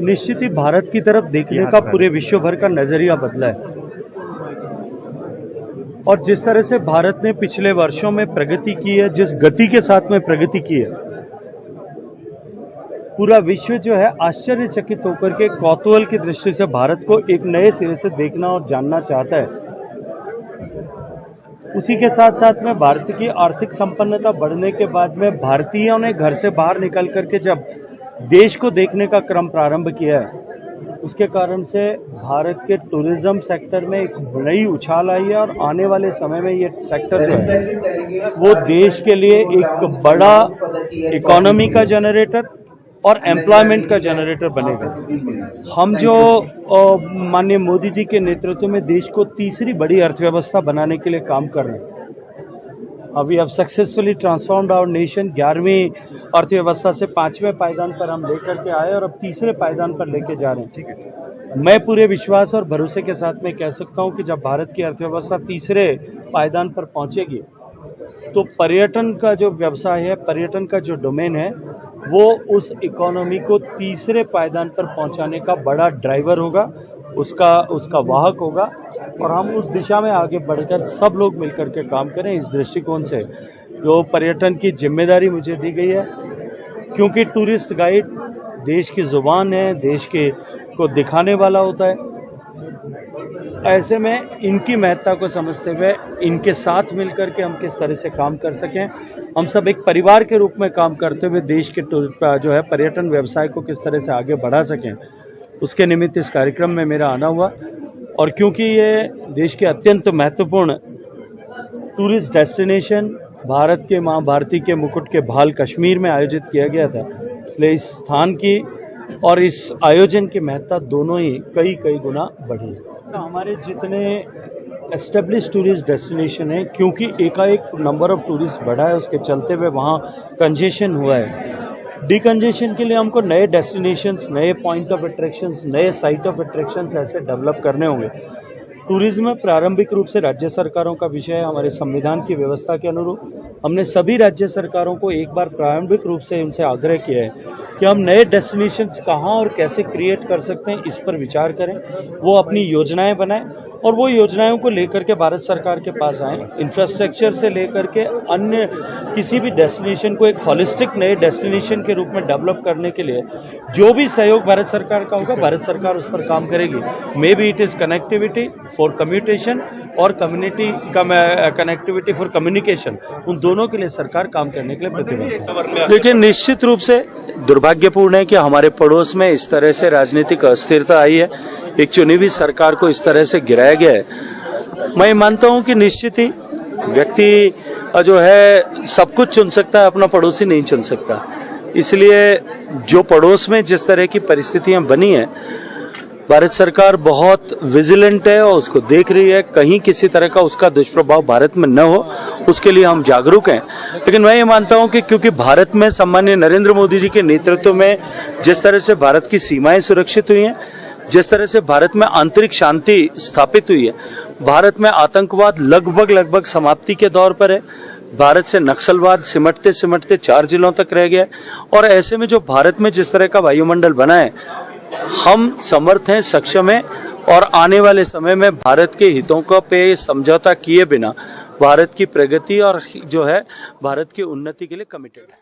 निश्चित ही भारत की तरफ देखने का पूरे विश्व भर का नजरिया बदला है और जिस तरह से भारत ने पिछले वर्षों में प्रगति की है, जिस गति के साथ में प्रगति की है, पूरा विश्व जो है आश्चर्यचकित होकर के कौतूहल की दृष्टि से भारत को एक नए सिरे से देखना और जानना चाहता है। उसी के साथ साथ में भारत की आर्थिक संपन्नता बढ़ने के बाद में भारतीयों ने घर से बाहर निकल करके जब देश को देखने का क्रम प्रारंभ किया है, उसके कारण से भारत के टूरिज्म सेक्टर में एक नई उछाल आई है और आने वाले समय में ये सेक्टर जो है वो देश के लिए एक बड़ा इकोनॉमी का जनरेटर और एम्प्लॉयमेंट का जनरेटर बनेगा। हम जो माननीय मोदी जी के नेतृत्व में देश को तीसरी बड़ी अर्थव्यवस्था बनाने के लिए काम कर रहे हैं। अभी अब सक्सेसफुली ट्रांसफॉर्म्ड आवर नेशन 11वीं अर्थव्यवस्था से 5वें पायदान पर हम लेकर के आए और अब तीसरे पायदान पर लेके जा रहे हैं। ठीक है, मैं पूरे विश्वास और भरोसे के साथ में कह सकता हूं कि जब भारत की अर्थव्यवस्था तीसरे पायदान पर पहुंचेगी तो पर्यटन का जो व्यवसाय है, पर्यटन का जो डोमेन है, वो उस इकोनॉमी को तीसरे पायदान पर पहुंचाने का बड़ा ड्राइवर होगा, उसका वाहक होगा और हम उस दिशा में आगे बढ़कर सब लोग मिलकर के काम करें। इस दृष्टिकोण से जो पर्यटन की जिम्मेदारी मुझे दी गई है, क्योंकि टूरिस्ट गाइड देश की जुबान है, देश के को दिखाने वाला होता है, ऐसे में इनकी महत्ता को समझते हुए इनके साथ मिलकर के हम किस तरह से काम कर सकें, हम सब एक परिवार के रूप में काम करते हुए देश के जो है पर्यटन व्यवसाय को किस तरह से आगे बढ़ा सकें, उसके निमित्त इस कार्यक्रम में मेरा आना हुआ। और क्योंकि ये देश के अत्यंत महत्वपूर्ण टूरिस्ट डेस्टिनेशन भारत के माँ भारती के मुकुट के भाल कश्मीर में आयोजित किया गया था, इसलिए इस स्थान की और इस आयोजन की महत्ता दोनों ही कई गुना बढ़ी। हमारे जितने एस्टेब्लिश टूरिस्ट डेस्टिनेशन है, क्योंकि एकाएक नंबर ऑफ टूरिस्ट बढ़ा है, उसके चलते हुए वहाँ कंजेशन हुआ है। डिकंजेशन के लिए हमको नए डेस्टिनेशंस, नए पॉइंट ऑफ अट्रैक्शंस, नए साइट ऑफ अट्रैक्शंस ऐसे डेवलप करने होंगे। टूरिज्म प्रारंभिक रूप से राज्य सरकारों का विषय है। हमारे संविधान की व्यवस्था के अनुरूप हमने सभी राज्य सरकारों को एक बार प्रारंभिक रूप से उनसे आग्रह किया है कि हम नए डेस्टिनेशंस कहाँ और कैसे क्रिएट कर सकते हैं, इस पर विचार करें, वो अपनी योजनाएं बनाएं और वो योजनाओं को लेकर के भारत सरकार के पास आएँ। इंफ्रास्ट्रक्चर से लेकर के अन्य किसी भी डेस्टिनेशन को एक हॉलिस्टिक नए डेस्टिनेशन के रूप में डेवलप करने के लिए जो भी सहयोग भारत सरकार का होगा, भारत सरकार उस पर काम करेगी। May be it is connectivity for commutation और कम्युनिटी कनेक्टिविटी फॉर कम्युनिकेशन, उन दोनों के लिए सरकार काम करने के लिए प्रतिबद्ध है। लेकिन निश्चित रूप से दुर्भाग्यपूर्ण है कि हमारे पड़ोस में इस तरह से राजनीतिक अस्थिरता आई है, एक चुनी हुई सरकार को इस तरह से गिराया गया है। मैं मानता हूं कि निश्चित ही व्यक्ति जो है सब कुछ चुन सकता है, अपना पड़ोसी नहीं चुन सकता। इसलिए जो पड़ोस में जिस तरह की परिस्थितियां बनी हैं, भारत सरकार बहुत विजिलेंट है और उसको देख रही है, कहीं किसी तरह का उसका दुष्प्रभाव भारत में न हो, उसके लिए हम जागरूक हैं। लेकिन मैं ये मानता हूं कि क्योंकि भारत में सम्माननीय नरेंद्र मोदी जी के नेतृत्व में जिस तरह से भारत की सीमाएं सुरक्षित हुई हैं, जिस तरह से भारत में आंतरिक शांति स्थापित हुई है, भारत में आतंकवाद लगभग समाप्ति के दौर पर है, भारत से नक्सलवाद सिमटते सिमटते 4 जिलों तक रह गया, और ऐसे में जो भारत में जिस तरह का वायुमंडल बना है, हम समर्थ हैं, सक्षम हैं और आने वाले समय में भारत के हितों का पे समझौता किए बिना भारत की प्रगति और जो है भारत की उन्नति के लिए कमिटेड है।